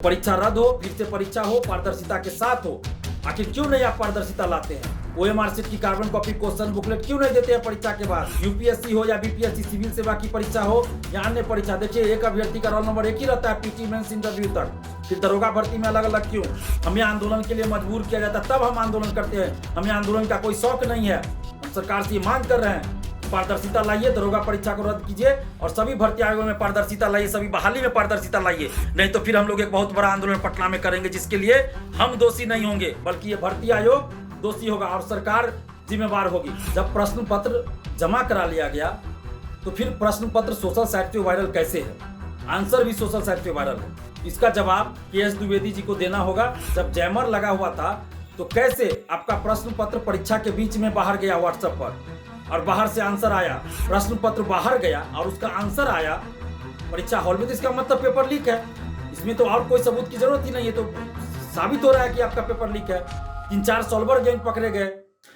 परीक्षा रद्द हो, फिर से परीक्षा हो, पारदर्शिता के साथ हो। आखिर क्यों नहीं आप पारदर्शिता लाते हैं? ओएमआर शीट की कार्बन कॉपी क्वेश्चन बुकलेट क्यों नहीं देते हैं परीक्षा के बाद? यूपीएससी हो या बीपीएससी सिविल सेवा की परीक्षा हो या अन्य परीक्षा, देखिए एक अभ्यर्थी का रोल नंबर एक ही रहता है पीटी मेंस इंटरव्यू तक। फिर दरोगा भर्ती में अलग अलग क्यों? हमें आंदोलन के लिए मजबूर किया जाता है तब हम आंदोलन करते हैं। हमें आंदोलन का कोई शौक नहीं है। हम सरकार से ये मांग कर रहे हैं, पारदर्शिता लाइए, दरोगा परीक्षा को रद्द कीजिए और सभी भर्ती आयोगों में पारदर्शिता लाइए, सभी बहाली में पारदर्शिता लाइए। नहीं तो फिर हम लोग एक बहुत बड़ा आंदोलन पटना में करेंगे, जिसके लिए हम दोषी नहीं होंगे बल्कि ये भर्ती आयोग दोषी होगा और सरकार जिम्मेवार होगी। जब प्रश्न पत्र जमा करा लिया गया तो फिर प्रश्न पत्र सोशल साइट पे वायरल कैसे है? आंसर भी सोशल साइट पे वायरल है। इसका जवाब के.एस. द्विवेदी जी को देना होगा। जब जैमर लगा हुआ था तो कैसे आपका प्रश्न पत्र परीक्षा के बीच में बाहर गया व्हाट्सएप पर और बाहर से आंसर आया? प्रश्न पत्र बाहर गया और उसका आंसर आया परीक्षा हॉल में, तो इसका मतलब पेपर लीक है। इसमें तो और कोई सबूत की जरूरत ही नहीं है, तो साबित हो रहा है कि आपका पेपर लीक है। 3-4 सॉल्वर गैंग पकड़े गए।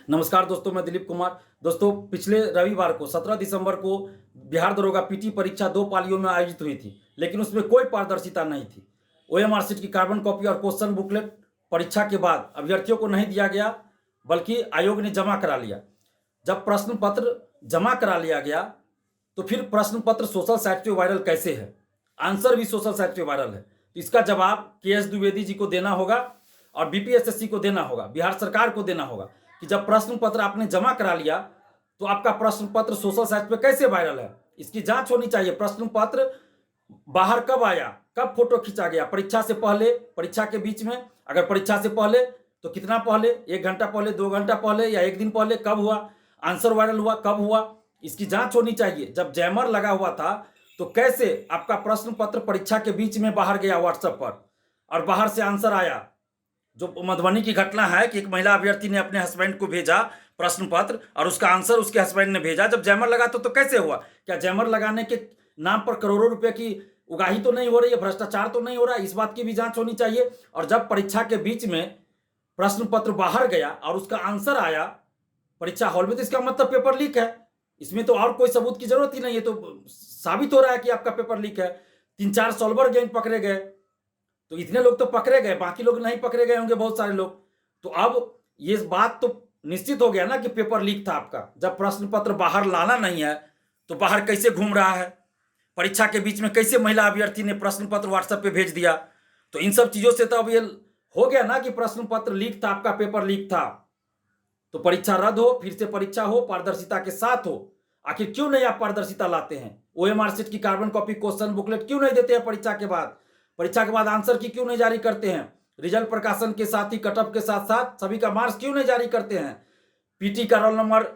नमस्कार दोस्तों, मैं दिलीप कुमार। दोस्तों, पिछले रविवार को 17 दिसंबर को बिहार दरोगा पीटी परीक्षा 2 पालियों में आयोजित हुई थी, लेकिन उसमें कोई पारदर्शिता नहीं थी। ओएमआर शीट की कार्बन कॉपी और क्वेश्चन बुकलेट परीक्षा के बाद अभ्यर्थियों को नहीं दिया गया, बल्कि आयोग ने जमा करा लिया। जब प्रश्न पत्र जमा करा लिया गया तो फिर प्रश्न पत्र सोशल साइट पे वायरल कैसे है? आंसर भी सोशल साइट पे वायरल है। तो इसका जवाब के.एस. द्विवेदी जी को देना होगा और बीपीएससी को देना होगा, बिहार सरकार को देना होगा कि जब प्रश्न पत्र आपने जमा करा लिया तो आपका प्रश्न पत्र सोशल साइट पे कैसे वायरल है? इसकी जांच होनी चाहिए। प्रश्न पत्र बाहर कब आया, कब फोटो खींचा गया? परीक्षा से पहले, परीक्षा के बीच में? अगर परीक्षा से पहले तो कितना पहले? 1 घंटा पहले, 2 घंटा पहले या 1 दिन पहले? कब हुआ? आंसर वायरल हुआ कब हुआ? इसकी जांच होनी चाहिए। जब जैमर लगा हुआ था तो कैसे आपका प्रश्न पत्र परीक्षा के बीच में बाहर गया व्हाट्सएप पर और बाहर से आंसर आया? जो मधुबनी की घटना है कि एक महिला अभ्यर्थी ने अपने हस्बैंड को भेजा प्रश्न पत्र और उसका आंसर उसके हस्बैंड ने भेजा। जब जैमर लगा तो कैसे हुआ? क्या जैमर लगाने के नाम पर करोड़ों रुपए की उगाही तो नहीं हो रही है? भ्रष्टाचार तो नहीं हो रहा है? इस बात की भी जांच होनी चाहिए। और जब परीक्षा के बीच में प्रश्न पत्र बाहर गया और उसका आंसर आया परीक्षा हॉल में, तो इसका मतलब पेपर लीक है। इसमें तो और कोई सबूत की जरूरत ही नहीं है, तो साबित हो रहा है कि आपका पेपर लीक है। 3-4 सॉल्वर गैंग पकड़े गए, तो इतने लोग तो पकड़े गए, बाकी लोग नहीं पकड़े गए होंगे, बहुत सारे लोग। तो अब ये बात तो निश्चित हो गया ना कि पेपर लीक था आपका। जब प्रश्न पत्र बाहर लाना नहीं है तो बाहर कैसे घूम रहा है? परीक्षा के बीच में कैसे महिला अभ्यर्थी ने प्रश्न पत्र व्हाट्सएप पे भेज दिया? तो इन सब चीजों से तो अब ये हो गया ना कि प्रश्न पत्र लीक था, आपका पेपर लीक था। तो परीक्षा रद्द हो, फिर से परीक्षा हो, पारदर्शिता के साथ हो। आखिर क्यों नहीं आप पारदर्शिता लाते हैं? ओएमआर शीट की कार्बन कॉपी क्वेश्चन बुकलेट क्यों नहीं देते हैं परीक्षा के बाद? परीक्षा के बाद आंसर की क्यों नहीं जारी करते हैं? रिजल्ट प्रकाशन के साथ ही कटअप के साथ साथ सभी का मार्क्स क्यों नहीं जारी करते हैं? पीटी का रोल नंबर,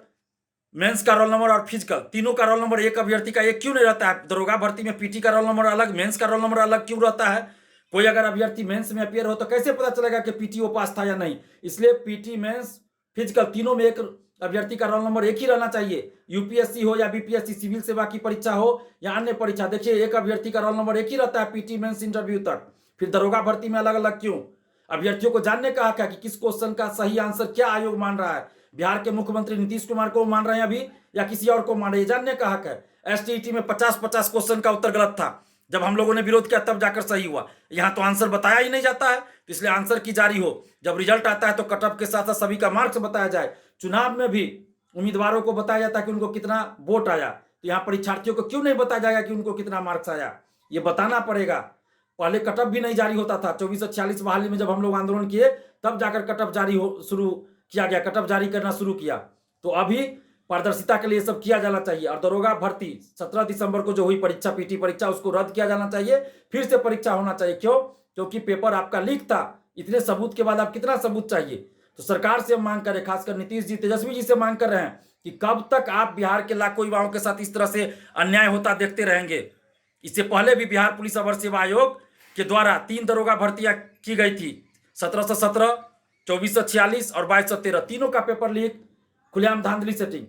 मेंस का रोल नंबर और फिजिकल, तीनों का रोल नंबर एक अभ्यर्थी का एक क्यों नहीं रहता है? दरोगा भर्ती में पीटी का रोल नंबर अलग, मेंस का रोल नंबर अलग क्यों रहता है? कोई अगर अभ्यर्थी मेंस में अपियर हो तो कैसे पता चलेगा कि पीटी वो पास था या नहीं? इसलिए पीटी, मेंस, फिजिकल तीनों में एक अभ्यर्थी का रोल नंबर एक ही रहना चाहिए। यूपीएससी हो या बीपीएससी सिविल सेवा की परीक्षा हो या अन्य परीक्षा, देखिए एक अभ्यर्थी का रोल नंबर एक ही रहता है पीटी मेंस इंटरव्यू तक। फिर दरोगा भर्ती में अलग अलग क्यों? अभ्यर्थियों को जानने का हक है कि किस क्वेश्चन का सही आंसर क्या आयोग मान रहा है। बिहार के मुख्यमंत्री नीतीश कुमार को मान रहे हैं अभी या किसी और को मान रहे हैं, जानने का हक है। एसटीईटी में 50-50 क्वेश्चन का उत्तर गलत था। जब हम लोगों ने विरोध किया तब जाकर सही हुआ। यहाँ तो आंसर बताया ही नहीं जाता है, तो इसलिए आंसर की जारी हो। जब रिजल्ट आता है तो कटअप के साथ साथ सभी का मार्क्स बताया जाए। चुनाव में भी उम्मीदवारों को बताया जाता है कि उनको कितना वोट आया, तो यहाँ परीक्षार्थियों को क्यों नहीं बताया जाएगा कि उनको कितना मार्क्स आया? ये बताना पड़ेगा। पहले कटअप भी नहीं जारी होता था। 2446 बहाली में जब हम लोग आंदोलन किए तब जाकर कटअप जारी शुरू किया गया, कटअप जारी करना शुरू किया। तो अभी पारदर्शिता के लिए सब किया जाना चाहिए। और दरोगा भर्ती 17 दिसंबर को जो हुई परीक्षा, पीटी परीक्षा, उसको रद्द किया जाना चाहिए, फिर से परीक्षा होना चाहिए। क्यों? क्योंकि पेपर आपका लीक था। इतने सबूत के बाद आप कितना सबूत चाहिए? तो सरकार से हम मांग कर रहे, खासकर नीतीश जी, तेजस्वी जी से मांग कर रहे हैं कि कब तक आप बिहार के लाखों युवाओं के साथ इस तरह से अन्याय होता देखते रहेंगे? इससे पहले भी बिहार पुलिस अवर सेवा आयोग के द्वारा 3 दरोगा भर्तियां की गई थी, 1717, 2446 और 2213। तीनों का पेपर लीक, खुलेआम धांधली सेटिंग।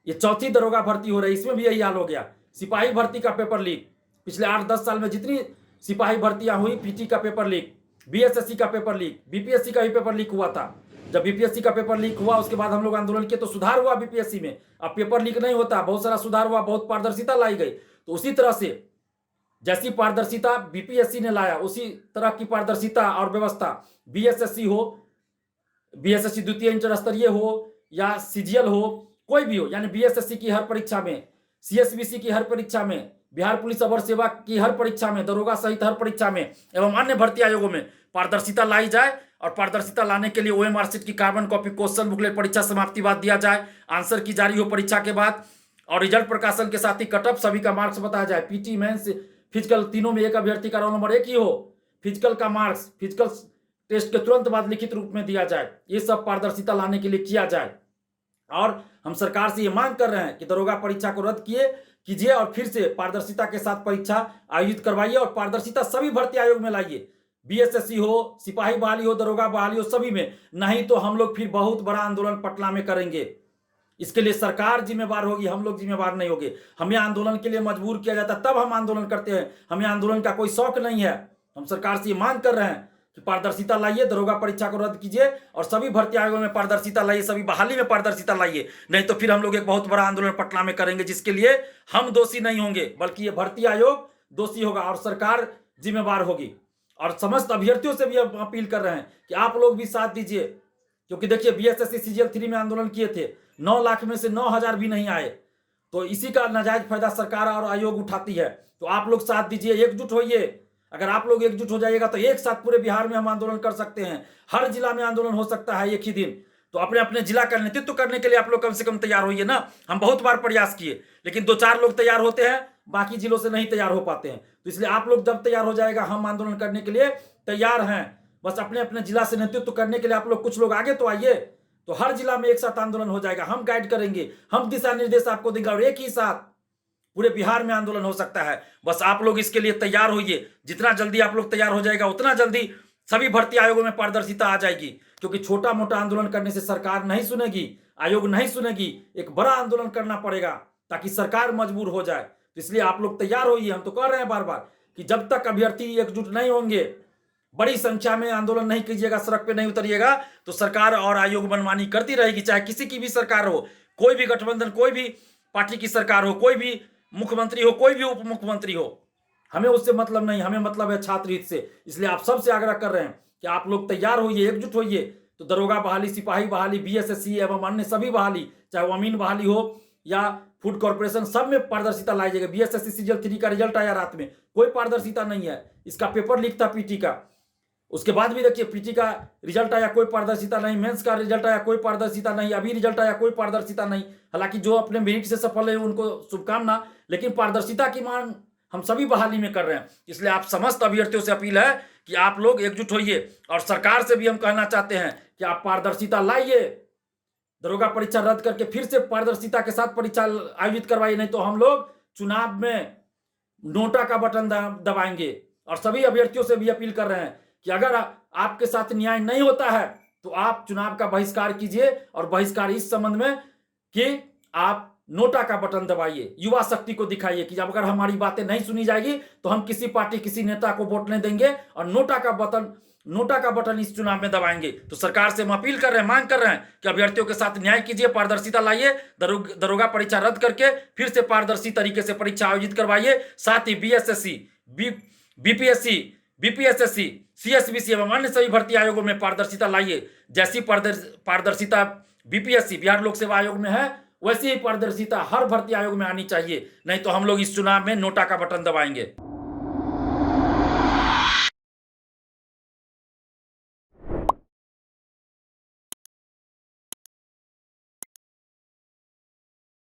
ये चौथी दरोगा भर्ती हो रही, इसमें भी यही हाल हो गया। सिपाही भर्ती का पेपर लीक, पिछले 8-10 साल में जितनी सिपाही भर्तियां हुई, पीटी का पेपर लीक, बीएसएससी का पेपर लीक, बीपीएससी का भी पेपर लीक हुआ था। जब बीपीएससी का पेपर लीक हुआ उसके बाद हम लोग आंदोलन किए तो सुधार हुआ बीपीएससी में। अब पेपर लीक नहीं होता, बहुत सारा सुधार हुआ, बहुत पारदर्शिता लाई गई। तो उसी तरह से जैसी पारदर्शिता बीपीएससी ने लाया उसी तरह की पारदर्शिता और व्यवस्था बीएसएससी हो, बीएसएससी द्वितीय इंटर स्तरीय हो या सीजीएल हो, कोई भी हो, यानी बीएसएससी की हर परीक्षा में, सीएसबीसी की हर परीक्षा में, बिहार पुलिस अवर सेवा की हर परीक्षा में, दरोगा सहित हर परीक्षा में एवं अन्य भर्ती आयोगों में पारदर्शिता लाई जाए। और पारदर्शिता लाने के लिए ओएमआर शीट की कार्बन कॉपी, क्वेश्चन बुकलेट परीक्षा समाप्ति बाद दिया जाए, आंसर की जारी हो परीक्षा के बाद, और रिजल्ट प्रकाशन के साथ ही कटअप सभी का मार्क्स बताया जाए। पीटी, मेंस, फिजिकल तीनों में एक अभ्यर्थी का रोल नंबर एक ही हो, फिजिकल का मार्क्स फिजिकल टेस्ट के तुरंत बाद लिखित रूप में दिया जाए। ये सब पारदर्शिता लाने के लिए किया जाए। और हम सरकार से ये मांग कर रहे हैं कि दरोगा परीक्षा को रद्द कीजिए और फिर से पारदर्शिता के साथ परीक्षा आयोजित करवाइए और पारदर्शिता सभी भर्ती आयोग में लाइए, बीएसएससी हो, सिपाही बहाली हो, दरोगा बहाली हो, सभी में। नहीं तो हम लोग फिर बहुत बड़ा आंदोलन पटना में करेंगे। इसके लिए सरकार जिम्मेवार होगी, हम लोग जिम्मेवार नहीं होंगे। हमें आंदोलन के लिए मजबूर किया जाता है तब हम आंदोलन करते हैं। हमें आंदोलन का कोई शौक नहीं है। हम सरकार से ये मांग कर रहे हैं कि पारदर्शिता लाइए, दरोगा परीक्षा को रद्द कीजिए और सभी भर्ती आयोगों में पारदर्शिता लाइए, सभी बहाली में पारदर्शिता लाइए। नहीं तो फिर हम लोग एक बहुत बड़ा आंदोलन पटना में करेंगे, जिसके लिए हम दोषी नहीं होंगे, बल्कि ये भर्ती आयोग दोषी होगा और सरकार जिम्मेवार होगी। और समस्त अभ्यर्थियों से भी अपील कर रहे हैं कि आप लोग भी साथ दीजिए, क्योंकि देखिए बीएसएससी सीजीएल 3 में आंदोलन किए थे, 9 लाख में से 9,000 भी नहीं आए। तो इसी का नाजायज फायदा सरकार और आयोग उठाती है। तो आप लोग साथ दीजिए, एकजुट होइए। अगर आप लोग एकजुट हो जाइएगा तो एक साथ पूरे बिहार में हम आंदोलन कर सकते हैं। हर जिला में आंदोलन हो सकता है एक ही दिन। तो अपने अपने जिला का नेतृत्व करने के लिए आप लोग कम से कम तैयार होइए ना। हम बहुत बार प्रयास किए, लेकिन 2-4 लोग तैयार होते हैं, बाकी जिलों से नहीं तैयार हो पाते हैं। तो इसलिए आप लोग जब तैयार हो जाएगा, हम आंदोलन करने के लिए तैयार हैं। बस अपने अपने जिला से नेतृत्व करने के लिए आप लोग कुछ लोग आगे तो आइए, तो हर जिला में एक साथ आंदोलन हो जाएगा। हम गाइड करेंगे, हम दिशा निर्देश आपको देंगे और एक ही साथ पूरे बिहार में आंदोलन हो सकता है। बस आप लोग इसके लिए तैयार होइए। जितना जल्दी आप लोग तैयार हो जाएगा उतना जल्दी सभी भर्ती आयोगों में पारदर्शिता आ जाएगी। क्योंकि छोटा मोटा आंदोलन करने से सरकार नहीं सुनेगी, आयोग नहीं सुनेगी। एक बड़ा आंदोलन करना पड़ेगा ताकि सरकार मजबूर हो जाए। तो इसलिए आप लोग तैयार होइए। हम तो कह रहे हैं बार बार कि जब तक अभ्यर्थी एकजुट नहीं होंगे, बड़ी संख्या में आंदोलन नहीं कीजिएगा, सड़क पे नहीं उतरिएगा, तो सरकार और आयोग मनमानी करती रहेगी। चाहे किसी की भी सरकार हो, कोई भी गठबंधन, कोई भी पार्टी की सरकार हो, कोई भी मुख्यमंत्री हो, कोई भी उप मुख्यमंत्री हो, हमें उससे मतलब नहीं। हमें मतलब है छात्र हित से। इसलिए आप सबसे आग्रह कर रहे हैं कि आप लोग तैयार होइए, एकजुट होइए। तो दरोगा बहाली, सिपाही बहाली, बीएसएससी एवं अन्य सभी बहाली, चाहे वो अमीन बहाली हो या फूड कॉर्पोरेशन, सब में पारदर्शिता लाई जाएगी। बीएसएससी सीजीएल 3 का रिजल्ट आया रात में, कोई पारदर्शिता नहीं है। इसका पेपर लीक था पीटी का, उसके बाद भी देखिए पीटी का रिजल्ट आया, कोई पारदर्शिता नहीं। मेंस का रिजल्ट आया, कोई पारदर्शिता नहीं। अभी रिजल्ट आया, कोई पारदर्शिता नहीं। हालांकि जो अपने मेरिट से सफल है उनको शुभकामना, लेकिन पारदर्शिता की मांग हम सभी बहाली में कर रहे हैं। इसलिए आप समस्त अभ्यर्थियों से अपील है कि आप लोग एकजुट होइए। और सरकार से भी हम कहना चाहते हैं कि आप पारदर्शिता लाइए, दरोगा परीक्षा रद्द करके फिर से पारदर्शिता के साथ परीक्षा आयोजित करवाइए। नहीं तो हम लोग चुनाव में नोटा का बटन दबाएंगे। और सभी अभ्यर्थियों से भी अपील कर रहे हैं कि अगर आपके साथ न्याय नहीं होता है तो आप चुनाव का बहिष्कार कीजिए। और बहिष्कार इस संबंध में कि आप नोटा का बटन दबाइए, युवा शक्ति को दिखाइए कि जब अगर हमारी बातें नहीं सुनी जाएगी तो हम किसी पार्टी, किसी नेता को वोट नहीं देंगे और नोटा का बटन इस चुनाव में दबाएंगे। तो सरकार से हम अपील कर रहे हैं, मांग कर रहे हैं कि अभ्यर्थियों के साथ न्याय कीजिए, पारदर्शिता लाइए, दरोगा परीक्षा रद्द करके फिर से पारदर्शी तरीके से परीक्षा आयोजित करवाइए। साथ ही बीएसएससी, बीपीएससी, बीपीएसएससी, सीएसबीसी एवं अन्य सभी भर्ती आयोगों में पारदर्शिता लाइए। जैसी पारदर्शिता बीपीएससी, बिहार लोक सेवा आयोग में है, वैसी ही पारदर्शिता हर भर्ती आयोग में आनी चाहिए। नहीं तो हम लोग इस चुनाव में नोटा का बटन दबाएंगे।